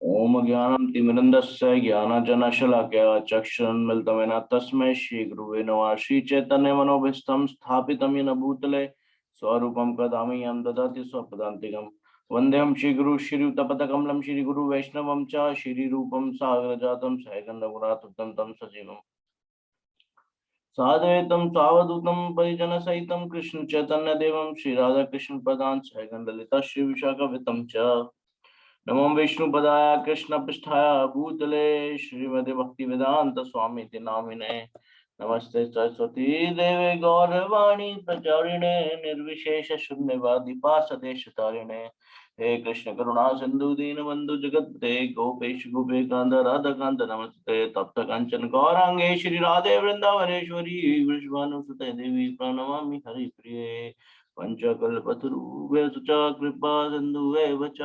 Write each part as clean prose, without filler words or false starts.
ओम ज्ञानं तिमिरन्दस्य ज्ञानाञ्जनशलाकया चक्षुरुन्मीलितं तस्मै श्रीगुरुवे नमः। श्रीचैतन्यमनोभीष्टं स्थापितं येन भूतले स्वरूपं कदामि ददाति स्वपदान्तिकं। वन्देऽहं श्रीगुरु श्रीयुतपदकमलं श्रीगुरु वैष्णवं च श्रीरूपं सागरजातं सहगणरघुनाथं तं सजीवम् साद्वैतं सावधूतं परिजनसहितं कृष्ण चैतन्यदेवं श्रीराधाकृष्णपदान् सहगणललिता श्रीविशाखावितं च नमो विष्णुपदाय कृष्णपृष्ठाय भूतले श्रीमते भक्तिवेदांत स्वामी नामिने नमस्ते सरस्वती देवे गौरवाणी प्रचारिणे निर्विशेष शून्यवादी पासदेशतारिणे हे कृष्ण करुणा सिंधु दीनबंधु जगत्पते गोपेश गोपिकांत राधा कांत नमस्ते तप्त कंचन गौरांगे श्री राधे वृंदावनेश्वरी वृषभानुसुते देवी प्रणमामि हरि प्रिये पंचकल्पतरुभ्यश्च च कृपा सिन्धुभ्यः च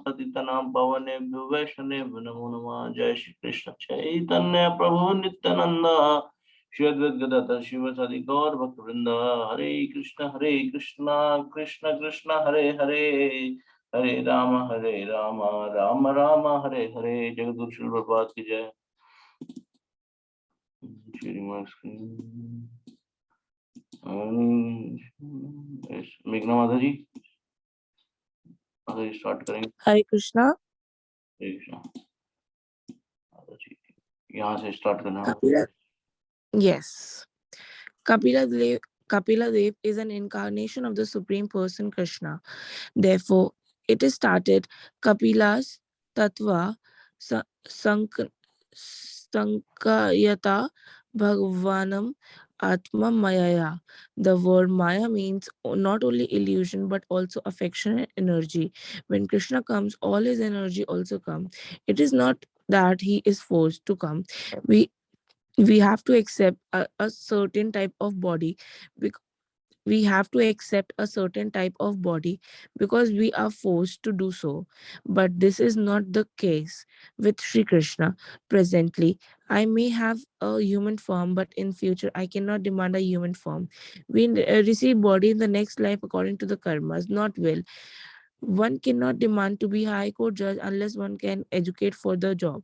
पतितानां पावनेभ्यो वैष्णवेभ्यो नमो नमः। जय श्री कृष्ण चैतन्य प्रभु नित्यानंद श्री अद्वैत गदाधर शिवासादि गौर भक्तवृंद। हरे कृष्ण कृष्ण कृष्ण हरे हरे हरे राम राम राम हरे हरे। जगद्गुरु श्रील प्रभुपाद की जय। मेघना माता जी स्टार्ट करेंगे। हरे कृष्णा। यहाँ से स्टार्ट करना। Yes. Kapila Dev is an incarnation of the Supreme Person Krishna. Therefore, it is started Kapila's Tattva Sankayata Bhagavanam Atma Mayaya. The word Maya means not only illusion but also affection and energy. When Krishna comes, all his energy also comes. It is not that he is forced to come. We have to accept a certain type of body. We have to accept a certain type of body because we are forced to do so. But this is not the case with Sri Krishna. Presently, I may have a human form, but in future, I cannot demand a human form. We receive body in the next life according to the karmas, not will. One cannot demand to be high court judge unless one can educate for the job.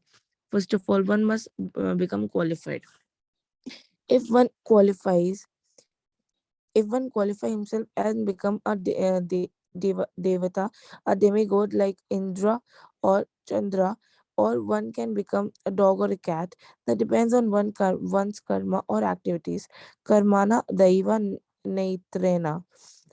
First of all, one must become qualified. If one qualifies If one qualify himself and become a devata, a demigod like Indra or Chandra, or one can become a dog or a cat, that depends on one's karma or activities. Karmana daiva naitrena.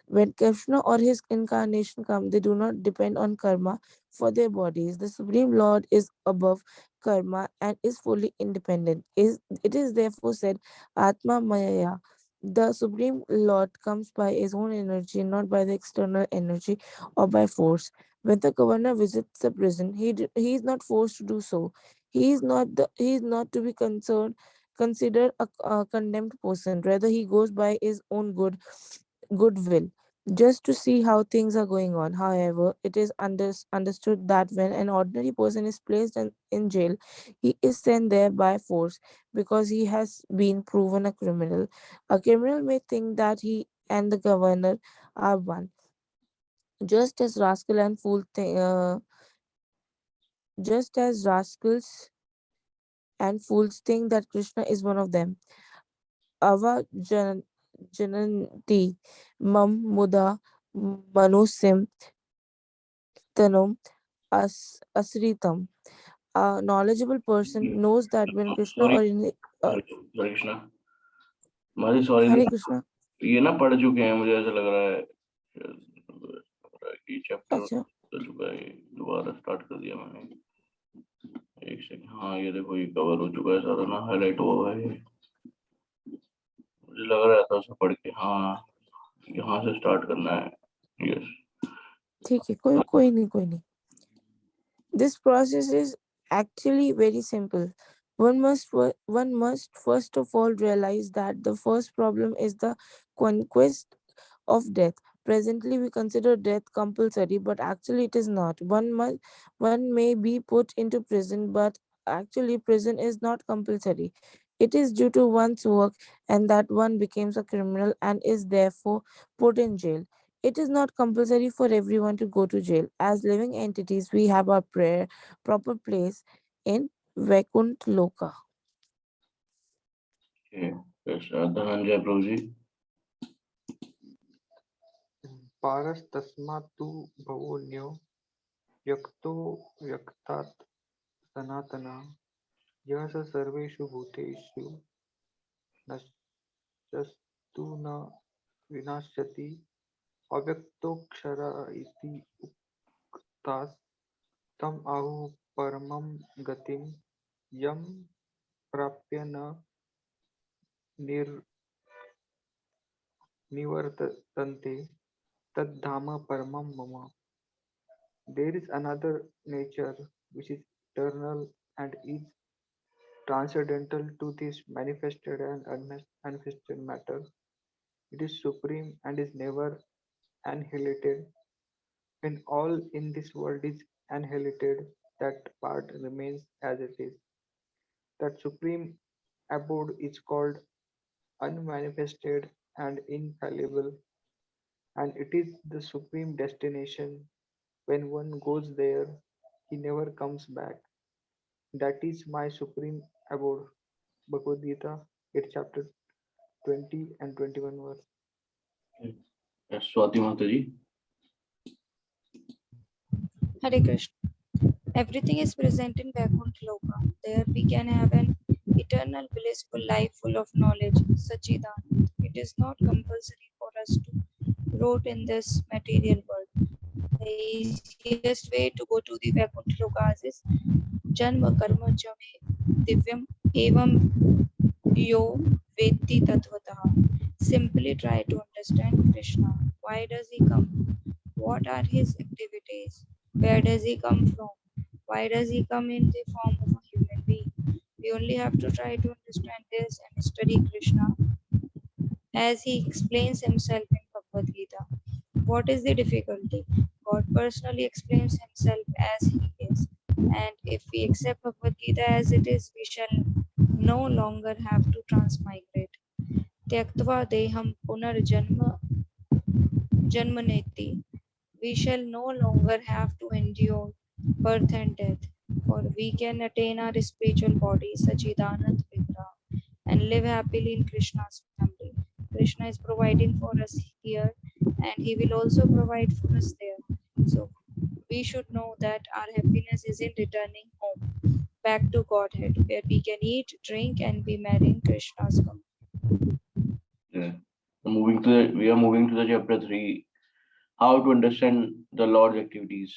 When Krishna or his incarnation come, they do not depend on karma for their bodies. The Supreme Lord is above karma and is fully independent. It is therefore said, Atma Mayaya. The Supreme Lord comes by his own energy, not by the external energy or by force. When the governor visits the prison, he is not forced to do so. He is not to be considered a condemned person. Rather, he goes by his own goodwill, just to see how things are going on. However, it is understood that when an ordinary person is placed in jail, he is sent there by force because he has been proven a criminal. A criminal may think that he and the governor are one, just as rascal and fool just as rascals and fools think that Krishna is one of them. Ava jananti mam muda manusim tanum asritam. A knowledgeable person knows that when Krishna sorry or in हरे कृष्णा माजी sorry Hare Krishna. ये ना पढ़ चुके हैं, मुझे ऐसा लग रहा है कि चैप्टर अच्छा, हो चुका है। दोबारा स्टार्ट कर दिया मैंने। एक सेकंड। हाँ ये देखो, ये कवर हो चुका है सारा ना, हाईलाइट हुआ है। मुझे लग रहा था उसे पढ़ के। हाँ यहाँ से स्टार्ट करना है। यस ठीक है, कोई नहीं. This process is actually very simple. One must first of all realize that the first problem is the conquest of death. Presently, we consider death compulsory, but actually it is not. One may be put into prison, but actually prison is not compulsory. It is due to one's work and that one becomes a criminal and is therefore put in jail. It is not compulsory for everyone to go to jail. As living entities, we have our proper place in Vaikuntha Loka. Okay. Yes, Dhananjay Prabhuji. पारस तस्मात् तु भवोऽन्यो व्यक्तो व्यक्तात् सनातनः यः स सर्वेषु भूतेषु नश्यस्तु न विनश्यति अव्यक्तोऽक्षर इति उक्तात् तम् आहुः परमं गतिं यं प्राप्य न निवर्तन्ते तद्धाम paramam mama. There is another nature which is eternal and is transcendental to this manifested and unmanifested matter. It is supreme and is never annihilated. When all in this world is annihilated, that part remains as it is. That supreme abode is called unmanifested and infallible, and it is the supreme destination. When one goes there, he never comes back. That is my supreme abode. Bhagavad Gita, 8 chapter 20 and 21 verse. Yes, Swati Mataji. Hare Krishna. Everything is present in Vaikuntha Loka. There we can have an eternal blissful life full of knowledge, Sachidanand. It is not compulsory for us to root in this material world. The easiest way to go to the Vaikuntha Lokas is Janma Karma Jame Divyam Evam Yo Veti Tattvataha. Simply try to understand Krishna. Why does he come? What are his activities? Where does he come from? Why does he come in the form of a human being? We only have to try to understand this and study Krishna as he explains himself in Bhagavad Gita. What is the difficulty? God personally explains himself as he is. And if we accept Bhagavad Gita as it is, we shall no longer have to transmigrate. Tyaktva deham punarjanma janmaneti. We shall no longer have to endure birth and death, for we can attain our spiritual body, Sachidanand Vigraha, and live happily in Krishna's family. Krishna is providing for us here, and He will also provide for us there. So we should know that our happiness is in returning home, back to Godhead, where we can eat, drink, and be merry in Krishna's company. Yeah. We are moving to the chapter 3. How to understand the Lord's activities.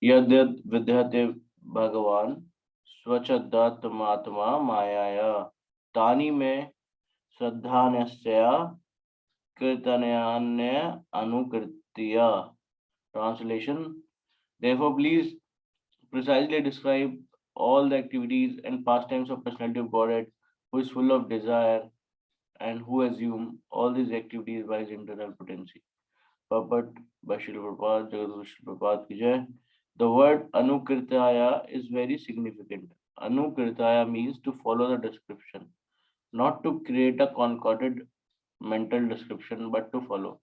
Yadyad vidyate Bhagavan swachaddatmatma mayaya tani me Shraddhanasya Kirtananya Anukritya. Translation. Therefore, please precisely describe all the activities and pastimes of personality of Godhead, who is full of desire and who assume all these activities by his internal potency. Purport by Srila Prabhupada, Jagadguru Srila Prabhupada ki jai. The word Anukritaya is very significant. Anukritaya means to follow the description, not to create a concorded mental description, but to follow.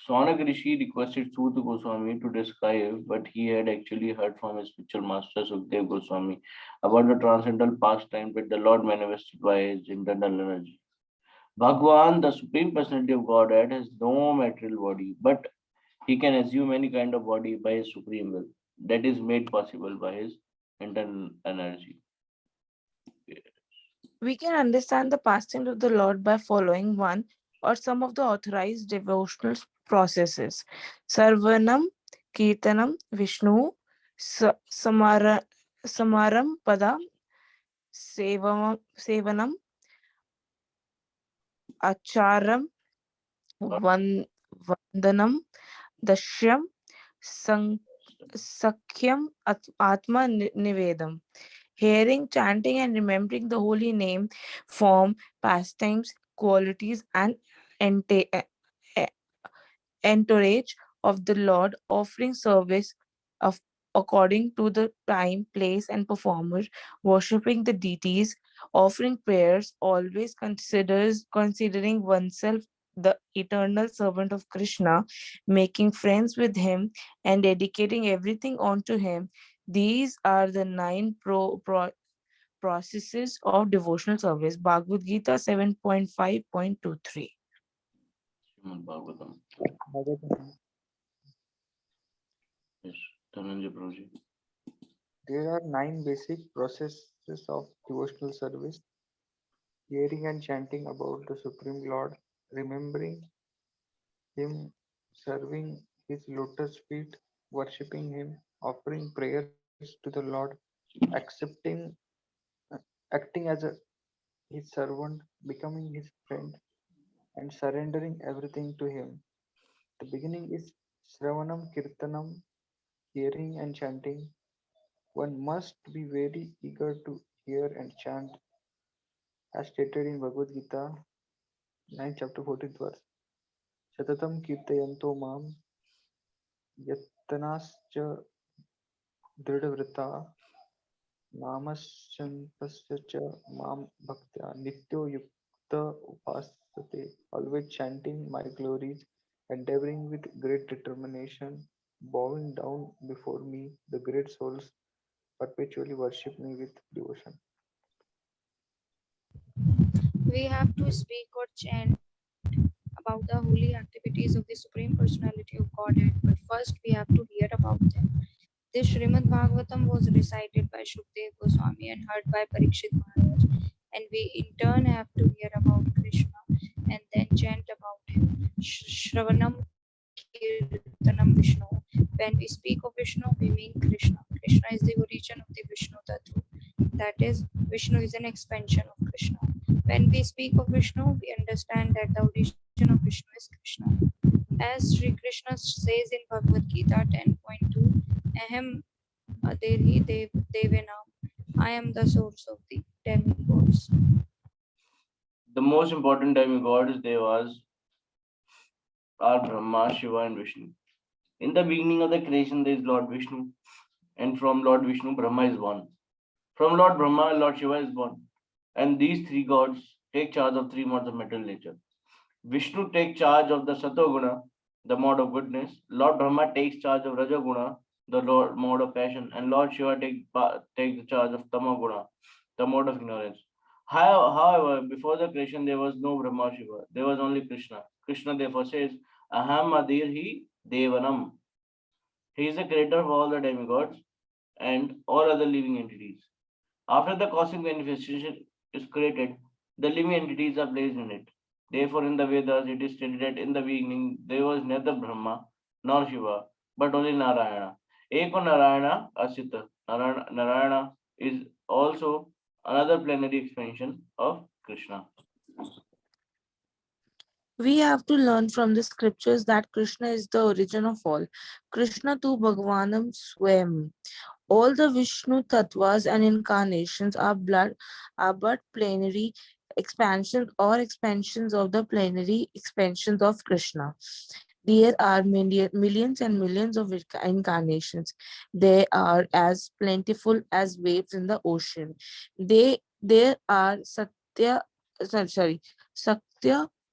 Sonak Rishi requested Sudha Goswami to describe, but he had actually heard from his spiritual master Sukdev Goswami about the transcendental pastime that the Lord manifested by his internal energy. Bhagwan, the Supreme Personality of Godhead, has no material body, but he can assume any kind of body by his supreme will. That is made possible by his internal energy. We can understand the pastime of the Lord by following one or some of the authorized devotional processes. Sarvanam, Kirtanam, Vishnu, Samaram Pada, Sevanam, Acharam, Vandanam, Dashyam, Sakhyam, Atma Nivedam. Hearing, chanting, and remembering the holy name, form, pastimes, qualities, and entourage of the Lord, offering service of according to the time, place, and performer, worshipping the deities, offering prayers, always considering oneself the eternal servant of Krishna, making friends with him, and dedicating everything onto him. These are the nine processes of devotional service. Bhagavad Gita 7.5.23. Srimad Bhagavatam. Bhagavatam. Yes, Dhananjay Prabhuji. There are 9 basic processes of devotional service: hearing and chanting about the Supreme Lord, remembering Him, serving His lotus feet, worshipping Him, offering prayers to the Lord, accepting, acting as His servant, becoming His friend, and surrendering everything to Him. The beginning is Shravanam Kirtanam, hearing and chanting. One must be very eager to hear and chant, as stated in Bhagavad Gita 9 chapter 14th verse. Shatatam kirtayanto mam yattanascha dridhavrita namaschampasya cha mam bhaktya nityo yukta upasate. Always chanting my glories, endeavoring with great determination, bowing down before me, the great souls perpetually worship me with devotion. We have to speak or chant about the holy activities of the Supreme Personality of Godhead, but first we have to hear about them. This Srimad Bhagavatam was recited by Shukdev Goswami and heard by Parikshit Maharaj, and we in turn have to hear about Krishna and then chant about him. Shravanam Kirtanam Vishnu. When we speak of Vishnu, we mean Krishna. Krishna is the origin of the Vishnu Tattva. That is, Vishnu is an expansion of Krishna. When we speak of Vishnu, we understand that the origin of Vishnu is Krishna. As Sri Krishna says in Bhagavad Gita 10.2, Aham Aderhi Devanam, I am the source of the demigods. The most important demigods, Devas, are Brahma, Shiva, and Vishnu. In the beginning of the creation, there is Lord Vishnu, and from Lord Vishnu, Brahma is born. From Lord Brahma, Lord Shiva is born. And these three gods take charge of three modes of material nature. Vishnu takes charge of the Satoguna, the mode of goodness. Lord Brahma takes charge of Rajoguna, the mode of passion. And Lord Shiva takes charge of Tamoguna, the mode of ignorance. However, before the creation, there was no Brahma Shiva. There was only Krishna. Krishna therefore says, Aham Adirhi Devanam. He is the creator of all the demigods and all other living entities. After the cosmic manifestation is created, the living entities are placed in it. Therefore, in the Vedas, it is stated that in the beginning there was neither Brahma nor Shiva, but only Narayana. Eko Narayana Asita. Narayana is also another plenary expansion of Krishna. We have to learn from the scriptures that Krishna is the origin of all. Krishna tu Bhagwanam Swam. All the Vishnu tattvas and incarnations are but plenary expansions of the plenary expansions of Krishna. There are millions and millions of incarnations. They are as plentiful as waves in the ocean. There are Satya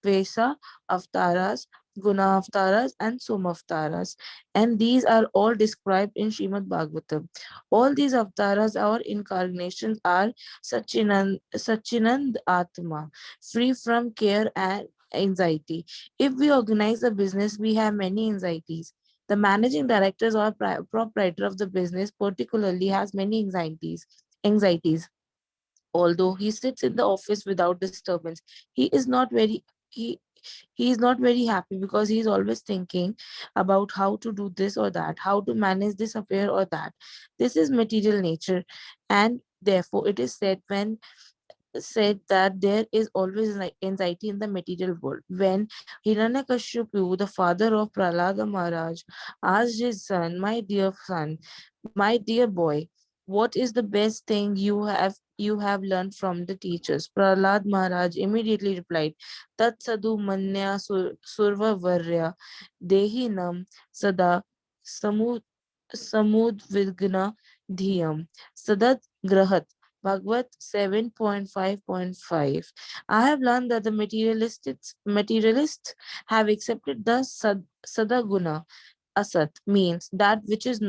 Vesa Avtaras, Guna Avtaras, and Soma Avtaras. And these are all described in Srimad Bhagavatam. All these Avtaras, our incarnations, are Sachinand Atma, free from care and anxiety. If we organize a business, we have many anxieties. The managing director or proprietor of the business particularly has many anxieties. Although he sits in the office without disturbance, he is not very he he is not very happy because he is always thinking about how to do this or that, how to manage this affair or that. This is material nature, and therefore it is said that there is always anxiety in the material world. When Hiranyakashipu, the father of Prahlada Maharaj, asked his son, my dear boy, what is the best thing you have learned from the teachers? Prahlad Maharaj immediately replied, Tat Sadhu Manya Surva Varya Dehinam Sada Samud Vidgna Dhyam Sadat Grahat. Bhagavad 7.5.5. I have learned that the materialists have accepted the sadaguna. Asat means that which is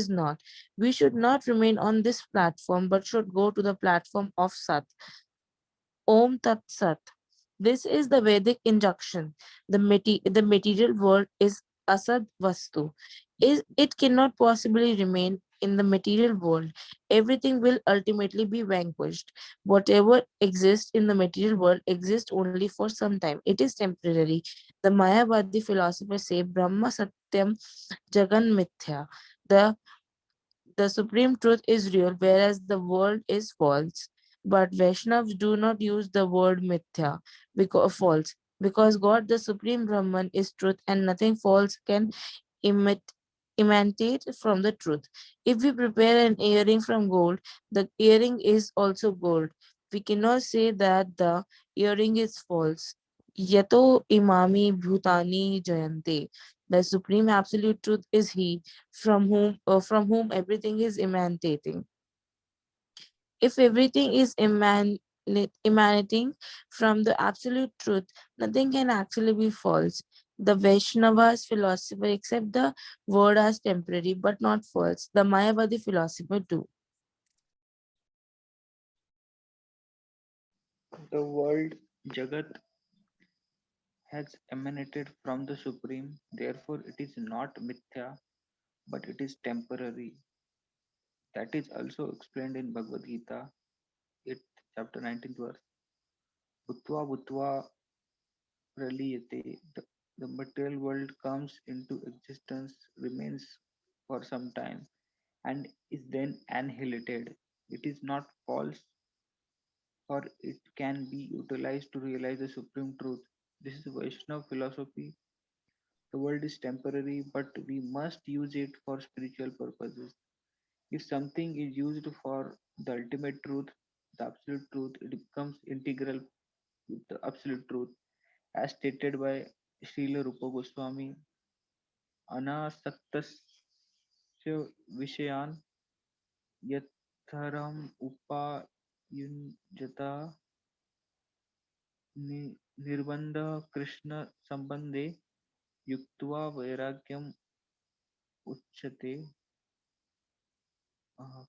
not. We should not remain on this platform, but should go to the platform of Sat. Om Tat Sat. This is the Vedic injunction. The material world is Asad Vastu. It cannot possibly remain in the material world. Everything will ultimately be vanquished. Whatever exists in the material world exists only for some time. It is temporary. The Mayavadi philosophers say Brahma Satyam Jagan Mithya. The the supreme truth is real, whereas the world is false. But Vaishnavas do not use the word mithya because false, because God, the supreme Brahman, is truth, and nothing false can emit, emanate from the truth. If we prepare an earring from gold, the earring is also gold. We cannot say that the earring is false. Yato imami bhutani jayante. The supreme absolute truth is He from whom everything is emanating. If everything is emanating from the absolute truth, nothing can actually be false. The Vaishnavas philosopher accept the word as temporary but not false. The Mayavadi philosopher do. The world Jagat has emanated from the Supreme, therefore it is not mithya, but it is temporary. That is also explained in Bhagavad Gita, 8th chapter 19th verse. Bhutva bhutva praliyate. The material world comes into existence, remains for some time, and is then annihilated. It is not false, or it can be utilized to realize the supreme truth. This is Vaishnava philosophy. The world is temporary, but we must use it for spiritual purposes. If something is used for the ultimate truth, the absolute truth, it becomes integral with the absolute truth, as stated by Srila Rupa Goswami. Anasaktasya vishayan yatharam upayunjata nirbandha krishna sambandhe yuktva vairagyam uchyate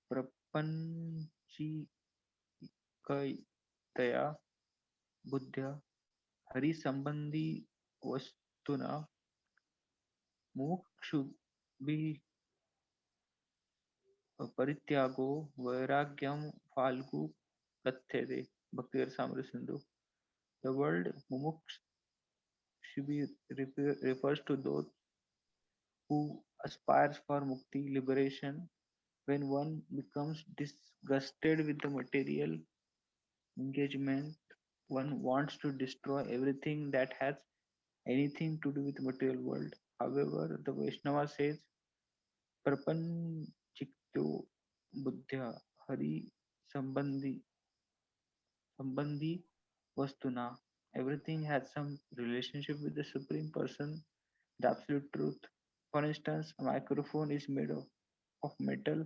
prapanchikaya बुद्ध्या हरि संबंधी वस्तुना मुमुक्षुभिः परित्यागो वैराग्यम फाल्गु कथ्यते. Bhakti Rasamrita Sindhu. The word mumukshubhi refers to those who aspires for mukti, liberation. When one becomes disgusted with the material engagement, one wants to destroy everything that has anything to do with material world. However, the Vaishnava says, Prapanchikto Buddhya Hari Sambandhi Sambandhi Vastuna. Everything has some relationship with the Supreme Person, the Absolute Truth. For instance, a microphone is made of metal,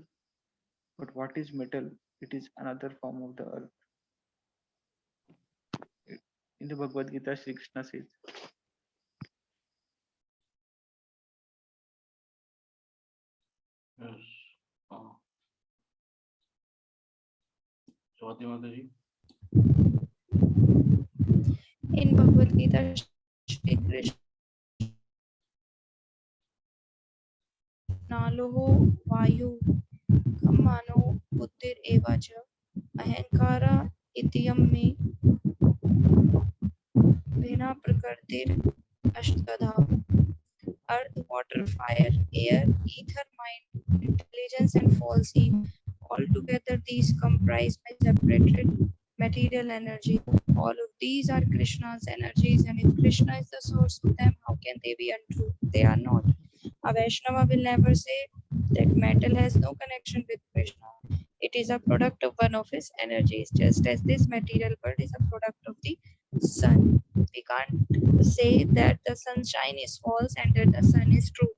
but what is metal? It is another form of the earth. In the Bhagavad Gita, Sri Krishna says, Yes. Swati Mataji. In Bhagavad Gita, Shri Krishna Naloho Vayu Kamano Buddhir Evacha Ahankara Ityam Me Vina Prakartir Ashtadha earth, water, fire, air, ether, mind, intelligence, and false eve. Altogether, these comprise my separated material energy. All of these are Krishna's energies, and if Krishna is the source of them, how can they be untrue? They are not. A Vaishnava will never say that metal has no connection with Krishna. It is a product of one of his energies, just as this material world is a product of the sun. We can't say that the sunshine is false and that the sun is true.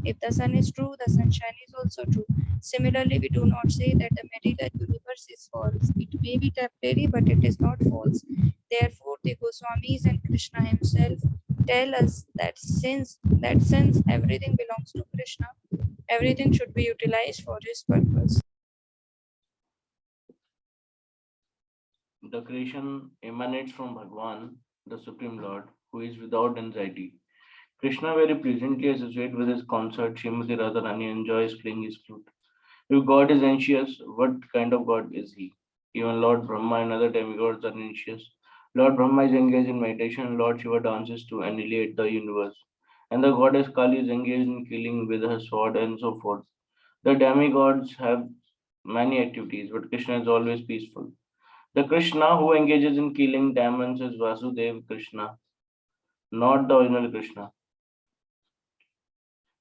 If the sun is true, the sunshine is also true. Similarly, we do not say that the material universe is false. It may be temporary, but it is not false. Therefore, the Goswamis and Krishna himself tell us that since everything belongs to Krishna, everything should be utilized for his purpose. The creation emanates from Bhagwan, the Supreme Lord, who is without anxiety. Krishna very pleasantly associated with his consort Srimati Radharani enjoys playing his flute. If God is anxious, what kind of God is he? Even Lord Brahma and other demigods are anxious. Lord Brahma is engaged in meditation, Lord Shiva dances to annihilate the universe. And the goddess Kali is engaged in killing with her sword and so forth. The demigods have many activities, but Krishna is always peaceful. The Krishna who engages in killing demons is Vasudev Krishna, not the original Krishna.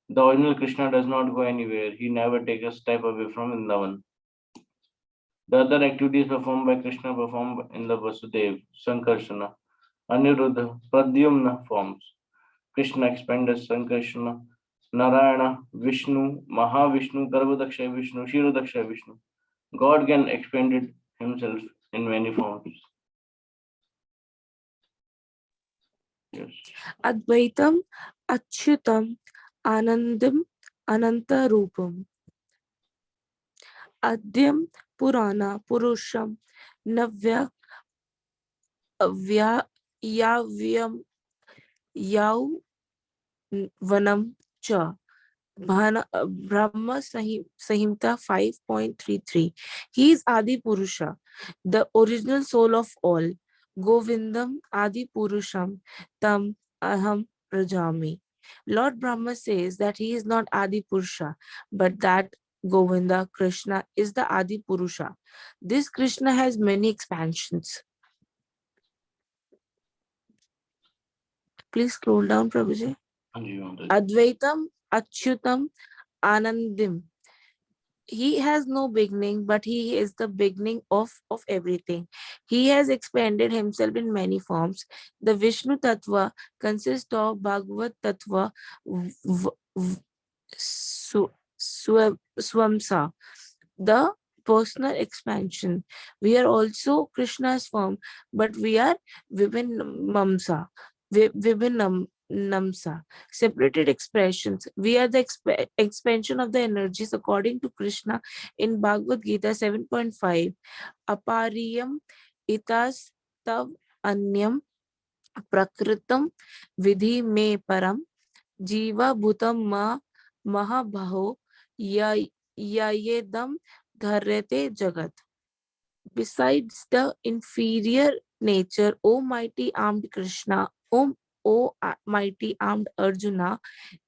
The original Krishna does not go anywhere. He never takes a step away from Vrindavan. The other activities performed by Krishna performed in the Vasudev, Sankarsana, Aniruddha, Pradyumna forms. Krishna expanded Sankarsana, Narayana, Vishnu, Mahavishnu, Garbhodakshay Vishnu, Kshirodakshay Vishnu. God can expand it himself in many forms. Yes. Advaitam Achyutam Anandam Anantarupam Adyam Purana Purusham Navya Avya Yavyam Yauvanam Cha Brahma Sahimta 5.33. He is Adi Purusha, the original soul of all. Govindam Adi Purusham Tam Aham Rajami. Lord Brahma says that he is not Adi Purusha, but that Govinda Krishna is the Adi Purusha. This Krishna has many expansions. Please scroll down, Prabhuji. Advaitam Achyutam Anandim. He has no beginning, but he is the beginning of everything. He has expanded himself in many forms. The Vishnu Tattva consists of Bhagavad Tattva, Swamsa, the personal expansion. We are also Krishna's form, but we are Vibhinamsa, Vibhinamsa, separated expressions. We are the expansion of the energies according to Krishna in Bhagavad Gita 7.5. Apariyam itas tav anyam prakritam vidhi me param jiva bhutam ma mahabhaho yayedam dharate jagat. Besides the inferior nature, O mighty armed Krishna, O mighty armed Arjuna,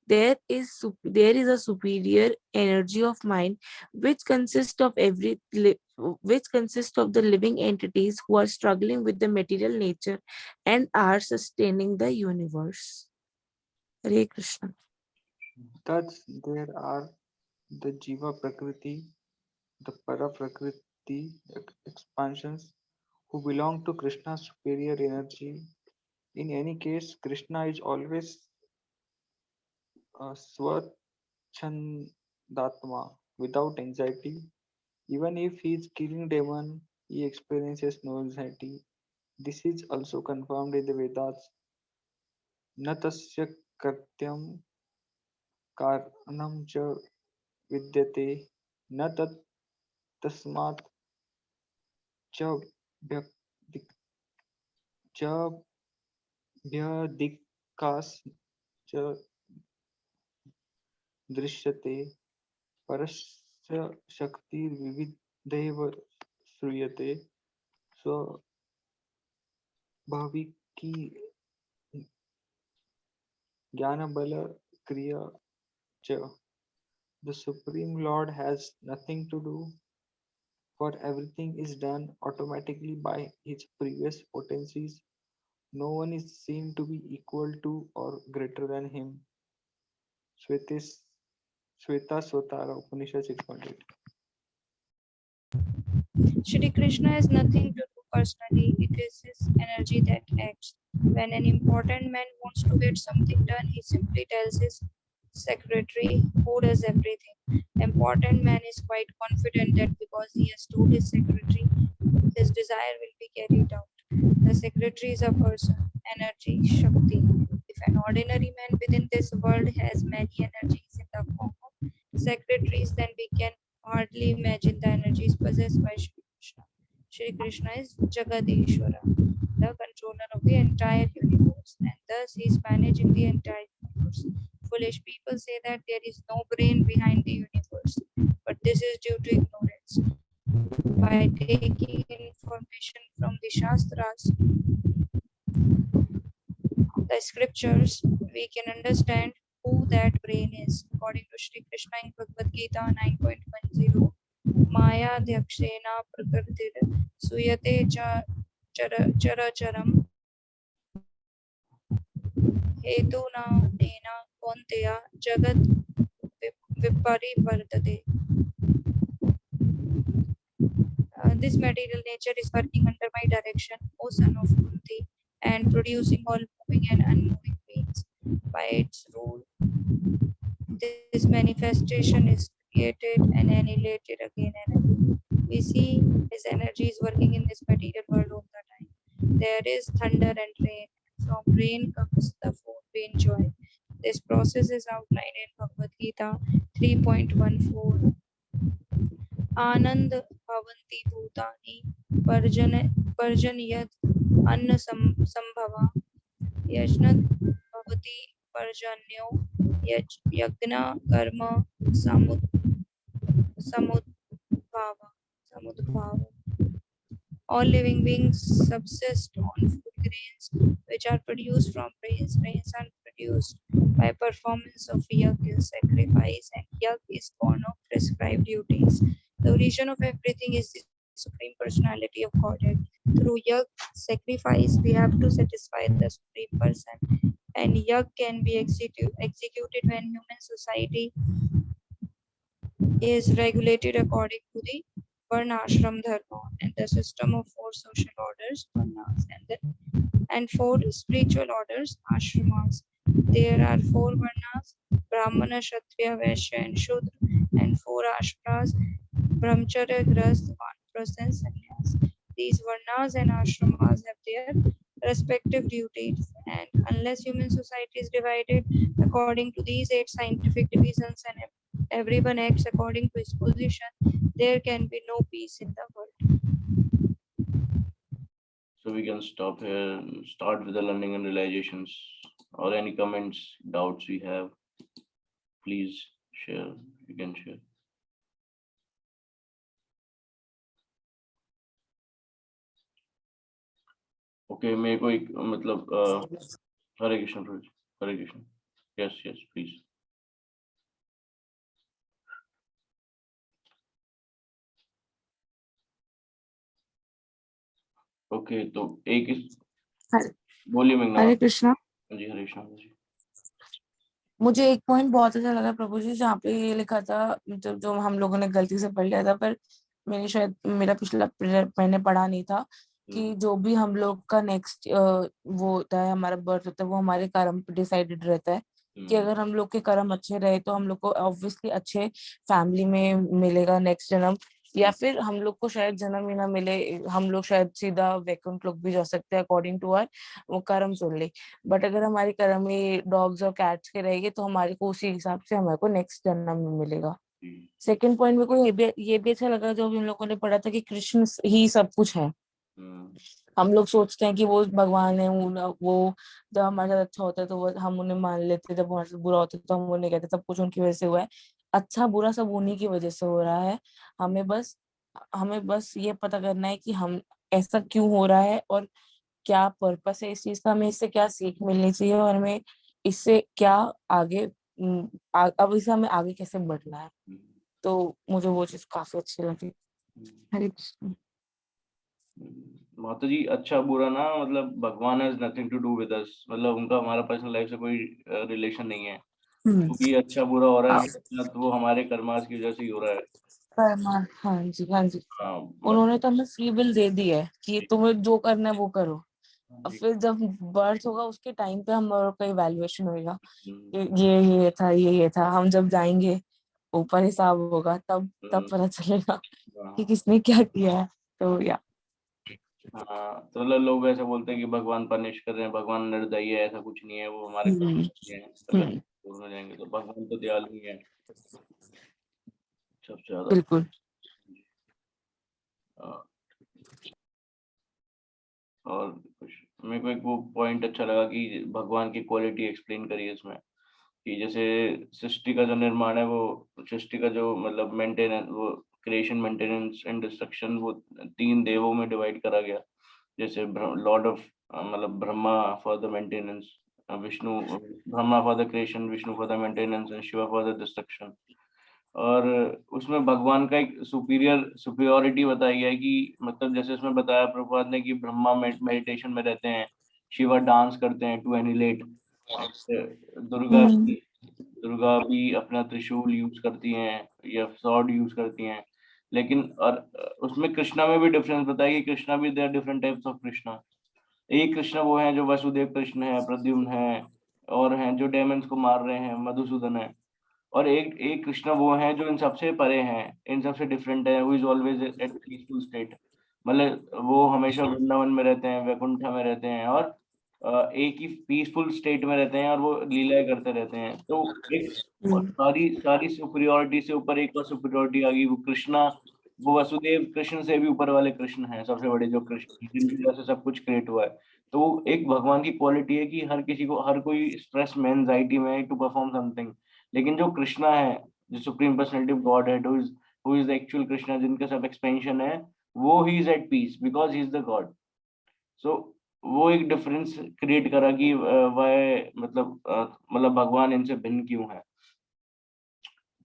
there is a superior energy of mind which consists of which consists of the living entities who are struggling with the material nature and are sustaining the universe. Hare Krishna. Thus, there are the Jiva Prakriti, the Para Prakriti expansions who belong to Krishna's superior energy. In any case, Krishna is always Swachandatma, without anxiety. Even if he is killing demon, he experiences no anxiety. This is also confirmed in the Vedas. Natasya kartyam karanam cha vidyate na tat tasmat cha vyaktik- cha vyadikas cha दृश्यते परस्य शक्तिर्विविधैव श्रूयते स्वाभाविकी ज्ञानबलक्रिया च. The Supreme Lord has nothing to do, for everything is done automatically by his previous potencies. No one is seen to be equal to or greater than him. Shweta Upanishad 6.8. Shri Krishna has nothing to do personally, it is his energy that acts. When an important man wants to get something done, he simply tells his secretary who does everything. Important man is quite confident that because he has told his secretary, his desire will be carried out. The secretary is a person, energy, Shakti. If an ordinary man within this world has many energies in the form of secretaries, then we can hardly imagine the energies possessed by Shri Krishna. Shri Krishna is Jagadishwara, the controller of the entire universe, and thus he is managing the entire universe. Foolish people say that there is no brain behind the universe, but this is due to ignorance. By taking information from the Shastras, the scriptures, we can understand who that brain is. According to Shri Krishna in Bhagavad Gita 9.10, Maya Dyakshena Prakartir Suyate Characharam Hetuna Nena Konteya Jagat Viparivartate. This material nature is working under my direction, O son of Kunti, and producing all moving and unmoving beings. By its rule, this manifestation is created and annihilated again and again. We see his energy is working in this material world all the time. There is thunder and rain. From rain comes the food we enjoy. This process is outlined in Bhagavad Gita 3.14. Anand bhavanti bhutani parjaniyat anna sambhava yajnat bhavati parjanyo yajna karma samudbhava. All living beings subsist on food grains which are produced from rains. Rains are produced by performance of yajna, sacrifice, and yajna is born of prescribed duties. The origin of everything is the Supreme Personality of Godhead. Through yajna, sacrifice, we have to satisfy the Supreme Person, and yajna can be executed when human society is regulated according to the Varna Ashram Dharma and the system of four social orders, Varnas, and four spiritual orders, Ashramas. There are four Varnas, Brahmana, Kshatriya, Vaishya, and Shudra, and four Ashramas, Brahmacharya, Grahastha, Vanprastha, and Sannyas. These Varnas and Ashramas have their respective duties, and unless human society is divided according to these 8 scientific divisions and everyone acts according to his position, there can be no peace in the world. So we can stop here and start with the learning and realizations, or any comments, doubts we have. Please share. You can share. Okay, मेरे को एक मतलब Hare Krishna, Hare Krishna. Yes, please. Okay तो एक बोलिए मेघना। हरे कृष्णा जी हरे कृष्णा जी। मुझे एक पॉइंट बहुत अच्छा लगा प्रभु जी, जहाँ पे ये लिखा था, मतलब जो हम लोगों ने गलती से पढ़ लिया था, पर मैंने शायद मेरा पिछला मैंने पढ़ा नहीं था कि जो भी हम लोग का नेक्स्ट वो होता है, हमारा बर्थ होता है, वो हमारे कर्म पे डिसाइडेड रहता है कि अगर हम लोग के कर्म अच्छे रहे तो हम लोग को ऑब्वियसली अच्छे फैमिली में मिलेगा नेक्स्ट जन्म, या फिर हम लोग को शायद जन्म ही ना मिले, हम लोग शायद सीधा वैकुंठ लोग भी जा सकते हैं अकॉर्डिंग टू आवर वो कर्म ओनली। बट अगर हमारे कर्म में डॉग्स और कैट्स के रहेंगे तो हमारे को उसी हिसाब से हमारे को नेक्स्ट जन्म में मिलेगा। सेकंड पॉइंट में को ये भी अच्छा लगा जो हम लोगों ने पढ़ा था कि कृष्ण ही सब कुछ है। हम लोग सोचते हैं कि वो भगवान है, वो जब हमारे साथ अच्छा होता है तो वो हम उन्हें मान लेते हैं, जब हमारे साथ बुरा होता है तो हम उन्हें कहते हैं सब कुछ उनकी वजह से हुआ है। अच्छा बुरा सब उन्हीं की वजह से हो रहा है। हमें बस ये पता करना है कि हम ऐसा क्यों हो रहा है और क्या पर्पस है इस चीज का, हमें इससे क्या सीख मिलनी चाहिए और हमें इससे क्या आगे अब इससे हमें आगे कैसे बढ़ना है। तो मुझे वो चीज काफी अच्छी लगी। हरे कृष्ण। माता जी अच्छा बुरा ना मतलब भगवान has nothing to do with us, मतलब उनका हमारा पर्सनल लाइफ से कोई रिलेशन नहीं है। क्योंकि अच्छा बुरा हो रहा है तो वो हमारे कर्मास की वजह से ही हो रहा है। हाँ जी उन्होंने तो हमें फ्री विल दे दी है कि तुम्हें जो करना है वो करो, जी। फिर जब बर्थ होगा उसके टाइम पे हम लोगों का इवैल्यूएशन होएगा हम्म, कि ये था। हम जब जाएंगे ऊपर हिसाब होगा तब पता चलेगा कि हाँ, किसने क्या किया है। तो या हाँ, तो मतलब लोग ऐसा बोलते हैं कि भगवान पनिश कर रहे हैं, भगवान निर्दयी है, ऐसा कुछ नहीं है, वो हमारे हम्म, कर्म हैं, अगर हम्म, पूर्ण हो जाएंगे तो भगवान तो दयालु ही है सबसे ज्यादा। बिल्कुल। हाँ, और कुछ मेरे को एक वो पॉइंट अच्छा लगा कि भगवान की क्वालिटी एक्सप्लेन करी है इसमें, कि जैसे सृष्टि का जो निर्माण है, वो सृष्टि का जो मतलब मेंटेनेंस, वो क्रिएशन, मेंटेनेंस एंड डिस्ट्रक्शन, वो 3 देवों में डिवाइड करा गया। जैसे लॉर्ड ऑफ मतलब Brahma for the maintenance, Vishnu, Brahma for the creation, Vishnu for the maintenance and Shiva for the destruction. और उसमें भगवान का एक सुपियोरिटी बताई गया है कि मतलब जैसे उसमें बताया प्रभुपाद ने कि ब्रह्मा मेडिटेशन में रहते हैं, शिवा डांस करते हैं टू एनिलेट, दुर्गा हम्म, दुर्गा भी अपना त्रिशूल यूज करती हैं या स्वॉर्ड यूज करती हैं। लेकिन और उसमें कृष्णा में भी डिफरेंस बताया कि कृष्णा भी, there different types of Krishna. एक कृष्ण वो है जो वसुदेव कृष्ण है, प्रद्युम्न है, और हैं जो डेमंस को मार रहे हैं, मधुसूदन है। और एक एक कृष्ण वो है जो इन सबसे परे हैं, इन सबसे डिफरेंट है, who is always at peaceful state. मतलब वो हमेशा वृंदावन में रहते हैं, वैकुंठ में रहते हैं, और एक ही पीसफुल स्टेट में रहते हैं, और वो लीलाएं करते रहते हैं। तो एक, और हम्म, सारी सारी सुपरियोरिटी से ऊपर एक और सुपरियोरिटी आ गई, वो कृष्णा, वो वसुदेव कृष्ण से भी ऊपर वाले कृष्ण हैं, सबसे बड़े जो कृष्ण हैं, जिनकी वजह से सब कुछ क्रिएट हुआ है। तो वो एक भगवान की क्वालिटी है कि हर किसी को, हर कोई स्ट्रेस में, एंजाइटी में टू परफॉर्म समथिंग, लेकिन जो कृष्णा है, जो सुप्रीम पर्सनैलिटी ऑफ गॉड है, who is the actual Krishna, जिनका सब एक्सपेंशन है, वो ही is at peace because he is the God. So वो एक डिफरेंस क्रिएट करा कि वह मतलब भगवान इनसे भिन्न क्यों है।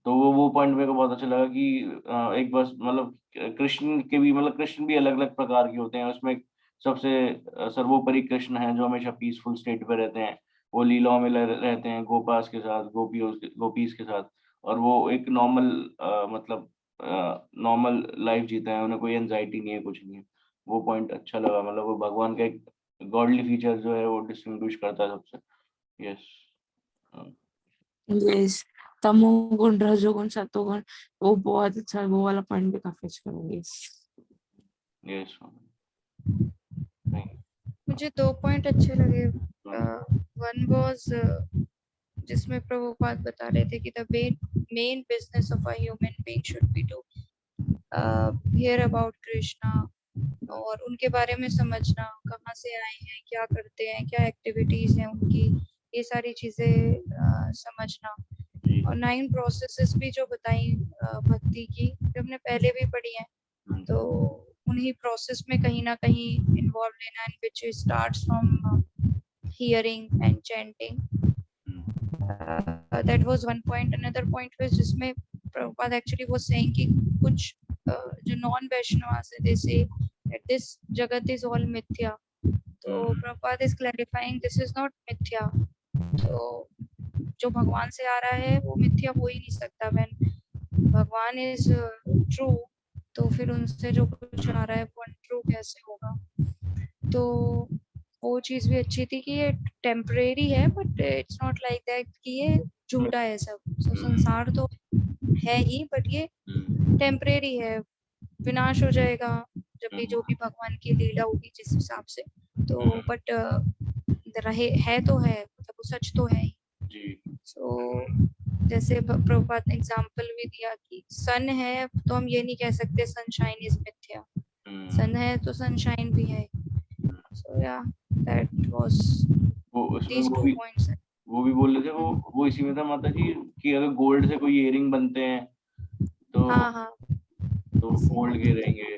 तो वो पॉइंट मेरे को बहुत अच्छा लगा कि एक बस मतलब कृष्ण के भी, मतलब कृष्ण भी अलग अलग प्रकार के होते हैं। उसमें सबसे सर्वोपरि कृष्ण है जो हमेशा पीसफुल स्टेट पे रहते हैं, वो लीलाओं में रहते हैं, गोपास के साथ, गोपीस के साथ। और वो एक नॉर्मल मतलब नॉर्मल लाइफ जीते हैं, उन्हें कोई एंजाइटी नहीं है, कुछ नहीं है। वो पॉइंट अच्छा लगा, मतलब वो भगवान का एक गॉडली फीचर जो है वो डिस्टिंग्विश करता है सबसे। यस। यस। तमोगुण, रजोगुण, सतोगुण, वो बहुत अच्छा है, वो वाला पॉइंट भी काफी अच्छा लगा। यस। मुझे 2 पॉइंट अच्छे लगे। वन वाज जिसमें प्रभुपाद बता रहे थे कि the main business of a human being should be to hear about Krishna, और उनके बारे में समझना, कहाँ से आए हैं, क्या करते हैं, क्या एक्टिविटीज हैं उनकी, ये सारी चीजें समझना। और 9 प्रोसेसेस भी जो बताई भक्ति की, जो हमने पहले भी पढ़ी हैं, तो उन्हीं प्रोसेस में कहीं ना कहीं इन्वॉल्व लेना, and which starts from hearing and chanting. That was one point. Another point was जिसमें प्रभुपाद एक्चुअली वो सेइंग कि कुछ जो नॉन वैष्णवास है, दे से that this jagat is all mithya, तो Prabhupada is clarifying this is not मिथ्या। तो जो भगवान से आ रहा है वो मिथ्या हो ही नहीं सकता। व्हेन भगवान इज ट्रू, तो फिर उनसे जो कुछ आ रहा है वो अनट्रू कैसे होगा। तो वो चीज भी अच्छी थी कि ये टेम्परेरी है, but it's not like that कि ये झूठा है सब। तो संसार तो है ही, बट ये टेम्परेरी है, विनाश हो जाएगा जब भी जो भी भगवान की लीला होगी जिस हिसाब से। तो बट रहे है तो है, मतलब वो सच तो है ही। जी। सो जैसे प्रभुपाद ने एग्जांपल भी दिया कि सन है तो हम ये नहीं कह सकते सनशाइन इज मिथ्या, सन है तो सनशाइन भी है। सो या दैट वाज वो उसमें दीज 2 पॉइंट्स। वो भी बोल रहे थे, वो इसी में था माता जी, कि अगर गोल्ड से कोई इयरिंग बनते हैं तो हाँ हाँ गोल्ड के रहेंगे,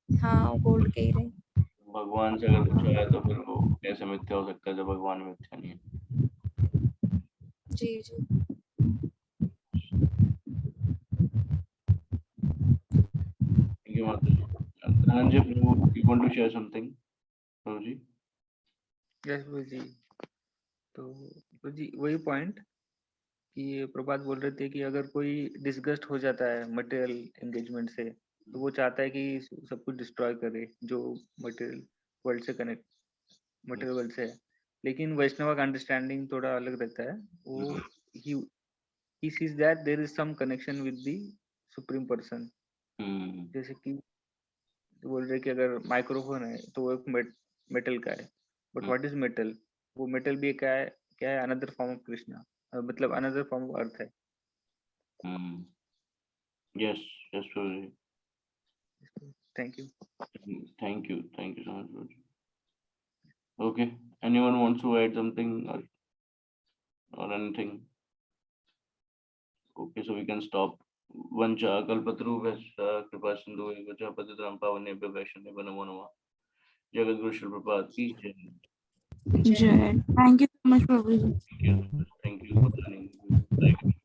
हाँ, गोल्ड के ही रहे। भगवान से अगर कुछ आया तो फिर वो कैसे मिथ्या हो सकता है जब भगवान मिथ्या नहीं है। जी जी। थैंक यू माता जी। धनंजय प्रभु, you want to share something प्रभु जी? यस गुरु जी। तो गुरु जी वही पॉइंट कि प्रभात बोल रहे थे कि अगर कोई डिस्गस्ट हो जाता है मटेरियल एंगेजमेंट से, तो वो चाहता है कि सब कुछ डिस्ट्रॉय करे जो मटेरियल वर्ल्ड से कनेक्ट। मटेरियल वर्ल्ड से है, लेकिन वैष्णव का अंडरस्टैंडिंग थोड़ा अलग रहता है. वो he sees that there is some connection with the supreme person. जैसे कि बोल रहे कि अगर माइक्रोफोन है तो वो एक मेटल का है, बट व्हाट इज मेटल? वो मेटल भी क्या है अनदर फॉर्म ऑफ कृष्णा, मतलब अनदर फॉर्म ऑफ अर्थ है. Yes, Prabhuji. Thank you. Thank you so much, Prabhuji. Okay, anyone wants to add something or anything? Okay, so we can stop. Vancha kalpatarubhyascha kripa sindhu vacha patitam pavanebhyo vaishnavebhyo namo namah. Jagat Guru Srila Prabhupada ki jai. Jai. Thank you so much, Prabhuji. Thank you for joining.